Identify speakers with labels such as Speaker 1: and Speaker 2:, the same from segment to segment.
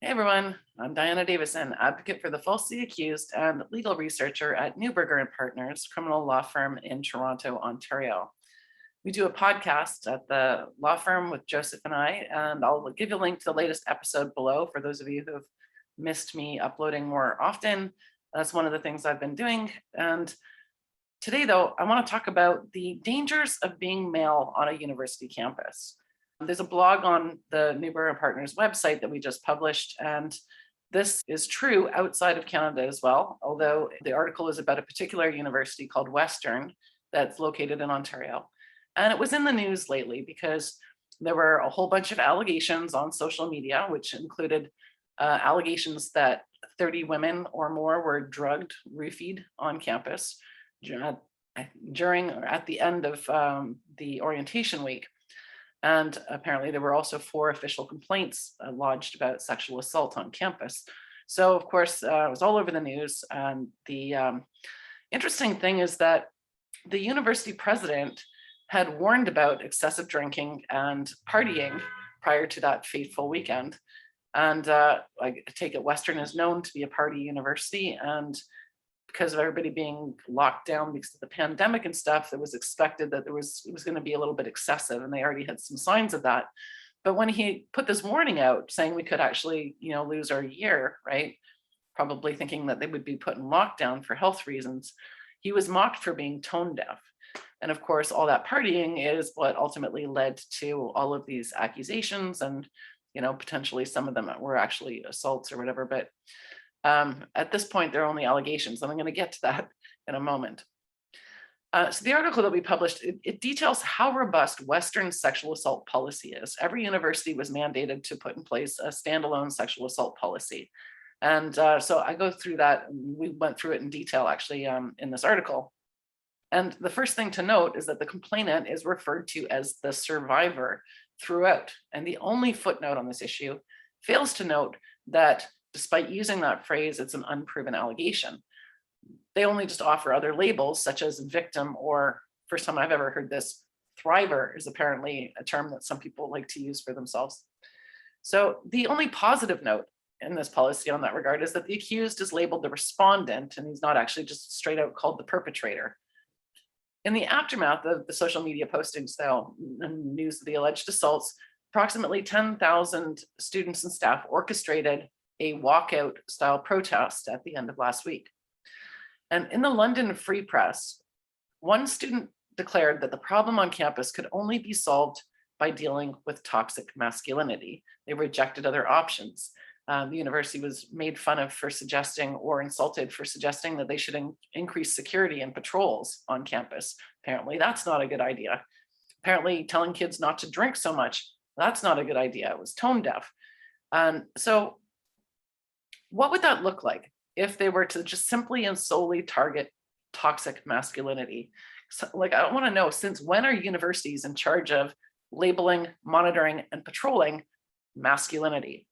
Speaker 1: Hey everyone, I'm Diana Davison, advocate for the falsely accused and legal researcher at Newberger and Partners, criminal law firm in Toronto, Ontario. We do a podcast at the law firm with Joseph and I, and I'll give you a link to the latest episode below for those of you who have missed me uploading more often. That's one of the things I've been doing. And today, though, I want to talk about the dangers of being male on a university campus. There's a blog on the Newberger Partners website that we just published, and this is true outside of Canada as well, although the article is about a particular university called Western that's located in Ontario. And it was in the news lately because there were a whole bunch of allegations on social media, which included allegations that 30 women or more were drugged, roofied on campus during or at the end of the orientation week. And apparently there were also 4 official complaints lodged about sexual assault on campus. So of course, it was all over the news. And the interesting thing is that the university president had warned about excessive drinking and partying prior to that fateful weekend. And I take it Western is known to be a party university, and because of everybody being locked down because of the pandemic and stuff, it was expected that it was going to be a little bit excessive, and they already had some signs of that. But when he put this warning out saying we could actually, lose our year, right? Probably thinking that they would be put in lockdown for health reasons, he was mocked for being tone deaf. And of course, all that partying is what ultimately led to all of these accusations, and potentially some of them were actually assaults or whatever. But at this point, they're only allegations, and I'm going to get to that in a moment. So the article that we published, it details how robust Western sexual assault policy is. Every university was mandated to put in place a standalone sexual assault policy. And so I go through that. We went through it in detail, actually, in this article. And the first thing to note is that the complainant is referred to as the survivor throughout. And the only footnote on this issue fails to note that despite using that phrase, it's an unproven allegation. They only just offer other labels such as victim, or first time I've ever heard this, thriver is apparently a term that some people like to use for themselves. So the only positive note in this policy on that regard is that the accused is labeled the respondent, and he's not actually just straight out called the perpetrator. In the aftermath of the social media postings, though, and news of the alleged assaults, approximately 10,000 students and staff orchestrated a walkout style protest at the end of last week. And in the London Free Press, one student declared that the problem on campus could only be solved by dealing with toxic masculinity. They rejected other options. The university was made fun of for suggesting, or insulted for suggesting, that they should increase security and patrols on campus. Apparently, that's not a good idea. Apparently, telling kids not to drink so much, that's not a good idea. It was tone deaf. And so what would that look like if they were to just simply and solely target toxic masculinity? So, I want to know, since when are universities in charge of labeling, monitoring, and patrolling masculinity?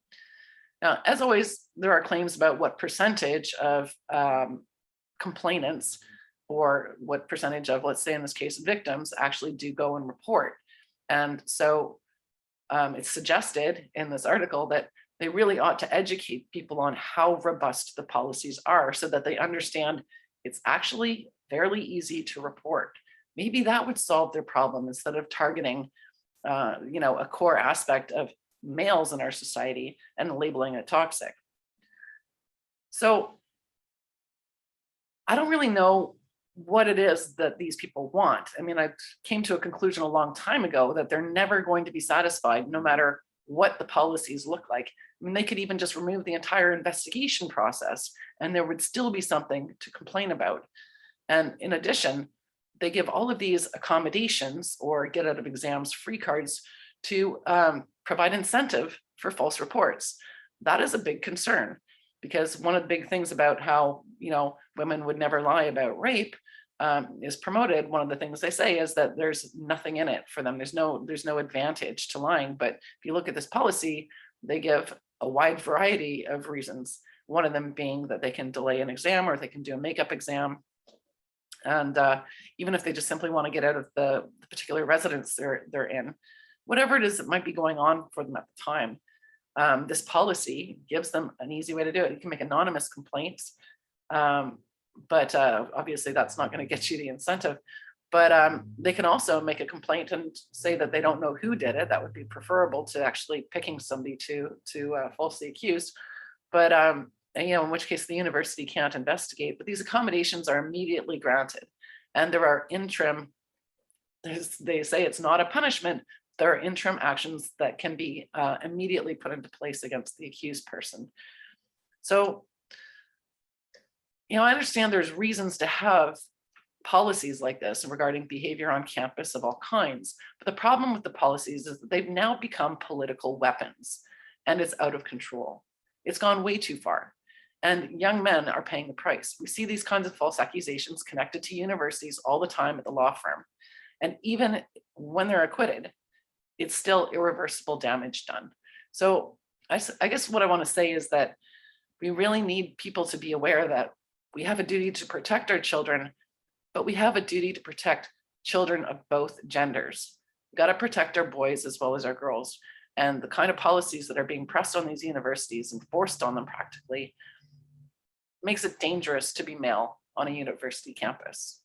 Speaker 1: Now, as always, there are claims about what percentage of complainants, or what percentage of, let's say in this case, victims actually do go and report. And so it's suggested in this article that they really ought to educate people on how robust the policies are so that they understand it's actually fairly easy to report. Maybe that would solve their problem instead of targeting, a core aspect of males in our society and labeling it toxic. So I don't really know what it is that these people want. I mean, I came to a conclusion a long time ago that they're never going to be satisfied no matter what the policies look like. I mean, they could even just remove the entire investigation process and there would still be something to complain about. And in addition, they give all of these accommodations or get out of exams free cards to provide incentive for false reports. That is a big concern, because one of the big things about how, women would never lie about rape is promoted. One of the things they say is that there's nothing in it for them. There's no advantage to lying. But if you look at this policy, they give a wide variety of reasons. One of them being that they can delay an exam, or they can do a makeup exam. And even if they just simply want to get out of the particular residence they're in, whatever it is that might be going on for them at the time. This policy gives them an easy way to do it. You can make anonymous complaints, but obviously that's not going to get you the incentive. But they can also make a complaint and say that they don't know who did it. That would be preferable to actually picking somebody to falsely accuse. But in which case the university can't investigate. But these accommodations are immediately granted, and there are interim. They say it's not a punishment. There are interim actions that can be immediately put into place against the accused person. So, I understand there's reasons to have policies like this regarding behavior on campus of all kinds. But the problem with the policies is that they've now become political weapons, and it's out of control. It's gone way too far. And young men are paying the price. We see these kinds of false accusations connected to universities all the time at the law firm. And even when they're acquitted, it's still irreversible damage done. So I guess what I want to say is that we really need people to be aware that we have a duty to protect our children, but we have a duty to protect children of both genders. We've got to protect our boys as well as our girls. And the kind of policies that are being pressed on these universities and forced on them practically makes it dangerous to be male on a university campus.